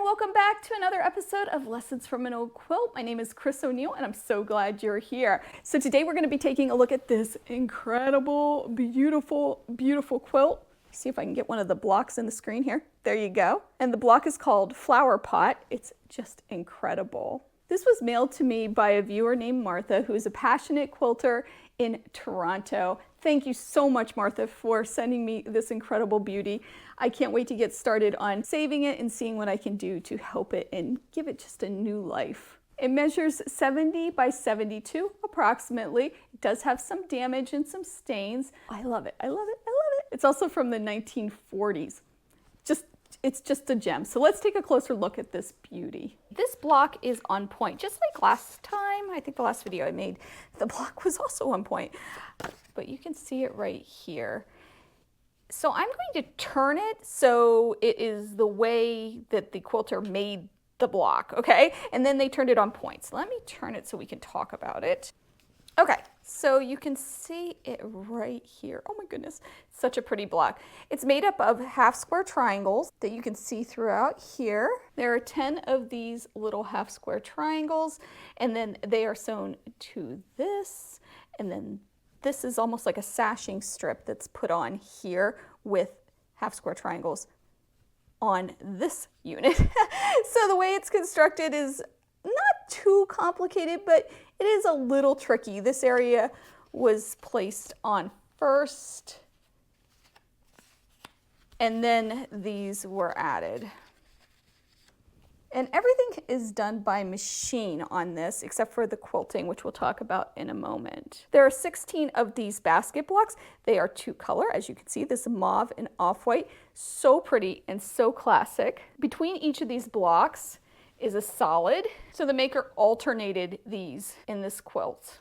welcome back to another episode of Lessons from an Old Quilt. My name is Chris O'Neill and I'm so glad you're here. So today we're going to be taking a look at this incredible, beautiful, beautiful quilt. See if I can get one of the blocks in the screen here. There you go. And the block is called Flower Pot. It's just incredible. This was mailed to me by a viewer named Martha, who is a passionate quilter in Toronto. Thank you so much, Martha, for sending me this incredible beauty. I can't wait to get started on saving it and seeing what I can do to help it and give it just a new life. It measures 70 by 72 approximately. It does have some damage and some stains. I love it, I love it, I love it. It's also from the 1940s. It's just a gem. So let's take a closer look at this beauty. This block is on point, just like last time. I think the last video I made, the block was also on point, but you can see it right here. So I'm going to turn it so it is the way that the quilter made the block, okay? And then they turned it on point. So let me turn it so we can talk about it. Okay, so you can see it right here. Oh my goodness, such a pretty block. It's made up of half square triangles that you can see throughout here. There are 10 of these little half square triangles, and then they are sewn to this, and then this is almost like a sashing strip that's put on here with half square triangles on this unit. So the way it's constructed is not too complicated, but it is a little tricky. This area was placed on first, and then these were added. And everything is done by machine on this, except for the quilting, which we'll talk about in a moment. There are 16 of these basket blocks. They are two color, as you can see, this mauve and off-white. So pretty and so classic. Between each of these blocks is a solid. So the maker alternated these in this quilt.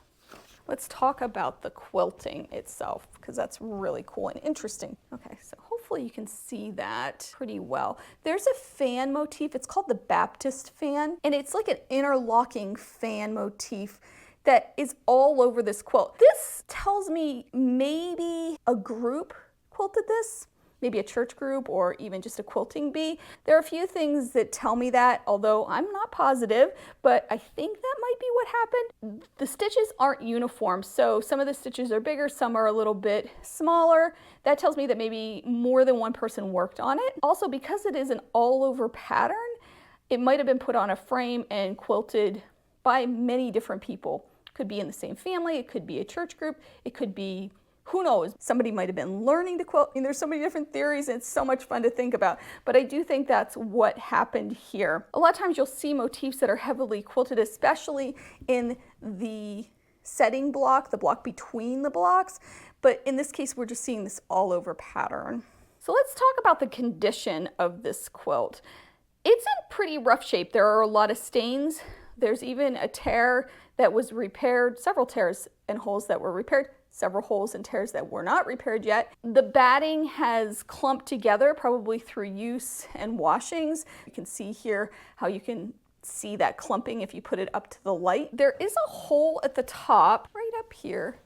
Let's talk about the quilting itself, because that's really cool and interesting. Okay, so hopefully you can see that pretty well. There's a fan motif. It's called the Baptist fan, and it's like an interlocking fan motif that is all over this quilt. This tells me maybe a group quilted this. Maybe a church group or even just a quilting bee. There are a few things that tell me that, although I'm not positive, but I think that might be what happened. The stitches aren't uniform, so some of the stitches are bigger, some are a little bit smaller. That tells me that maybe more than one person worked on it. Also, because it is an all-over pattern, it might have been put on a frame and quilted by many different people. It could be in the same family, it could be a church group, it could be, who knows, somebody might have been learning to quilt. I mean, there's so many different theories and it's so much fun to think about, but I do think that's what happened here. A lot of times you'll see motifs that are heavily quilted, especially in the setting block, the block between the blocks, but in this case we're just seeing this all over pattern. So let's talk about the condition of this quilt. It's in pretty rough shape. There are a lot of stains. There's even a tear that was repaired, several tears and holes that were repaired, several holes and tears that were not repaired yet. The batting has clumped together, probably through use and washings. You can see here how you can see that clumping if you put it up to the light. There is a hole at the top, right up here,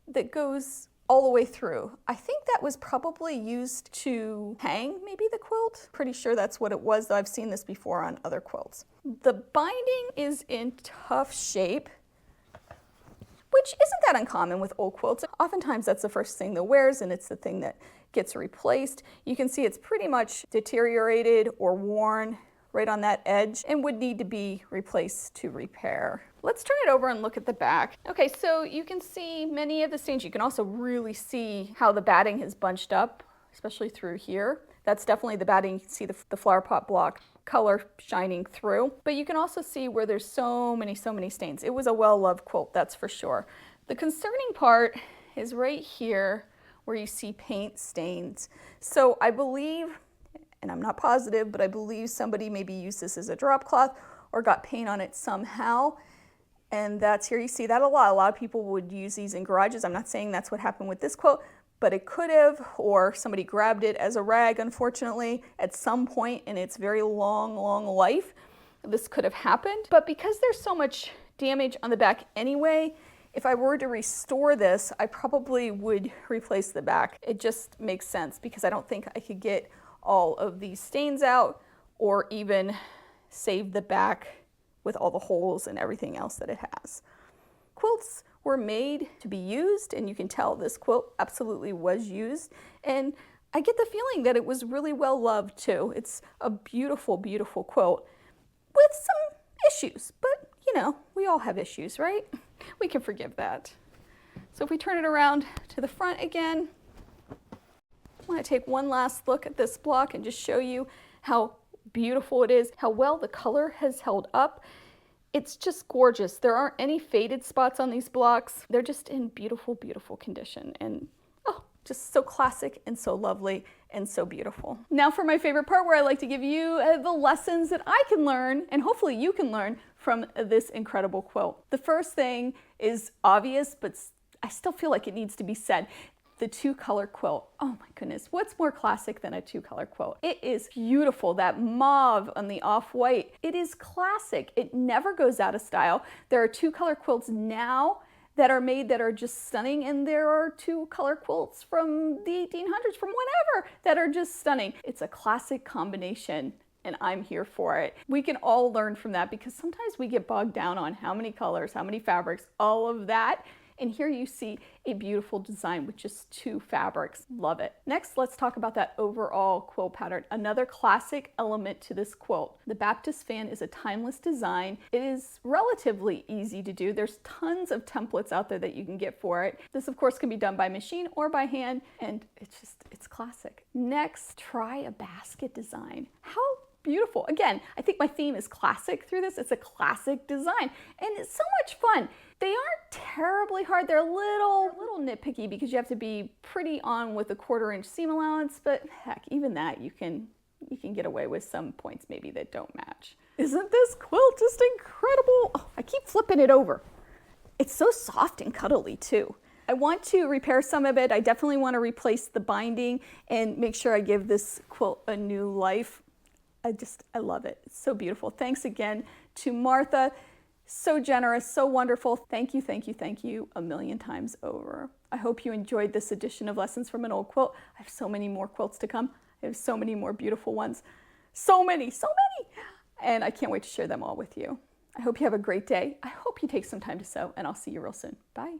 that goes all the way through. I think that was probably used to hang maybe the quilt. Pretty sure that's what it was, though I've seen this before on other quilts. The binding is in tough shape, which isn't that uncommon with old quilts. Oftentimes that's the first thing that wears and it's the thing that gets replaced. You can see it's pretty much deteriorated or worn right on that edge and would need to be replaced to repair. Let's turn it over and look at the back. Okay, so you can see many of the stains. You can also really see how the batting has bunched up, especially through here. That's definitely the batting. You can see the flower pot block color shining through, but you can also see where there's so many stains. It was a well-loved quilt, that's for sure. The concerning part is right here where you see paint stains. So I believe, and I'm not positive, but I believe somebody maybe used this as a drop cloth or got paint on it somehow. And that's here, you see that a lot. A lot of people would use these in garages. I'm not saying that's what happened with this quilt, but it could have, or somebody grabbed it as a rag, unfortunately, at some point in its very long life. This could have happened. But because there's so much damage on the back anyway, if I were to restore this, I probably would replace the back. It just makes sense because I don't think I could get all of these stains out or even save the back with all the holes and everything else that it has. Quilts were made to be used, and you can tell this quilt absolutely was used, and I get the feeling that it was really well loved too. It's a beautiful, beautiful quilt with some issues, but you know, we all have issues, right? We can forgive that. So if we turn it around to the front again, I want to take one last look at this block and just show you how beautiful it is, how well the color has held up. It's just gorgeous. There aren't any faded spots on these blocks. They're just in beautiful, beautiful condition, and oh, just so classic and so lovely and so beautiful. Now for my favorite part, where I like to give you the lessons that I can learn, and hopefully you can learn from this incredible quilt. The first thing is obvious, but I still feel like it needs to be said. The two-color quilt. Oh my goodness, what's more classic than a two-color quilt? It is beautiful, that mauve on the off-white. It is classic. It never goes out of style. There are two-color quilts now that are made that are just stunning, and there are two-color quilts from the 1800s, from whenever, that are just stunning. It's a classic combination, and I'm here for it. We can all learn from that, because sometimes we get bogged down on how many colors, how many fabrics, all of that. And here you see a beautiful design with just two fabrics. Love it. Next, let's talk about that overall quilt pattern. Another classic element to this quilt. The Baptist fan is a timeless design. It is relatively easy to do. There's tons of templates out there that you can get for it. This, of course, can be done by machine or by hand, and it's classic. Next, try a basket design. How beautiful. Again, I think my theme is classic through this. It's a classic design, and it's so much fun. They aren't terribly hard. They're a little nitpicky, because you have to be pretty on with a 1/4-inch seam allowance, but heck, even that you can get away with some points maybe that don't match. Isn't this quilt just incredible? Oh, I keep flipping it over. It's so soft and cuddly too. I want to repair some of it. I definitely want to replace the binding and make sure I give this quilt a new life. I love it. It's so beautiful. Thanks again to Martha. So generous, so wonderful. Thank you, thank you, thank you a million times over. I hope you enjoyed this edition of Lessons from an Old Quilt. I have so many more quilts to come. I have so many more beautiful ones. So many, so many. And I can't wait to share them all with you. I hope you have a great day. I hope you take some time to sew, and I'll see you real soon. Bye.